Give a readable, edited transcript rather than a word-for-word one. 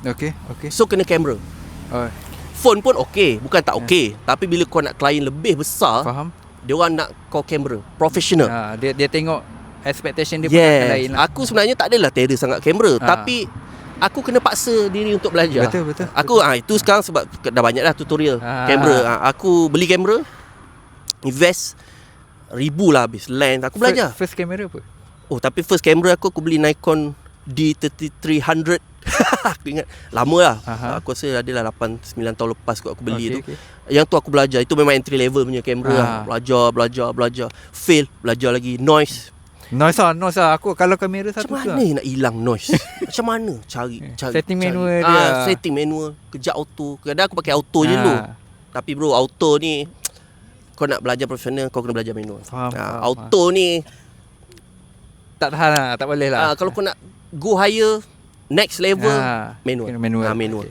Okay. So kena kamera. Phone pun okey, bukan tak okey. Tapi bila kau nak klien lebih besar, Faham. dia orang nak kau kamera professional. Dia tengok expectation dia pun akan lain lah. Aku sebenarnya tak adalah terror sangat kamera, tapi aku kena paksa diri untuk belajar. Betul. Aku itu sekarang sebab dah banyak dah tutorial kamera. Aku beli kamera, invest ribu lah habis lens. Aku belajar. First kamera apa? Oh, tapi first kamera aku beli Nikon D3300. Aku ingat lama lah. Aku rasa adalah 8-9 tahun lepas aku beli tu. Yang tu aku belajar. Itu memang entry level punya kamera lah. Belajar. Fail, belajar lagi. Noise lah. Aku kalau kamera satu macam mana nak hilang noise? Macam mana cari setting manual dia. Setting manual. Kejap auto. Kadang aku pakai auto je dulu. Tapi bro, auto ni kau nak belajar profesional, kau kena belajar manual. Auto ni tak tahan lah, tak boleh lah. Kalau kau nak go higher, next level, manual. Manual. Manual.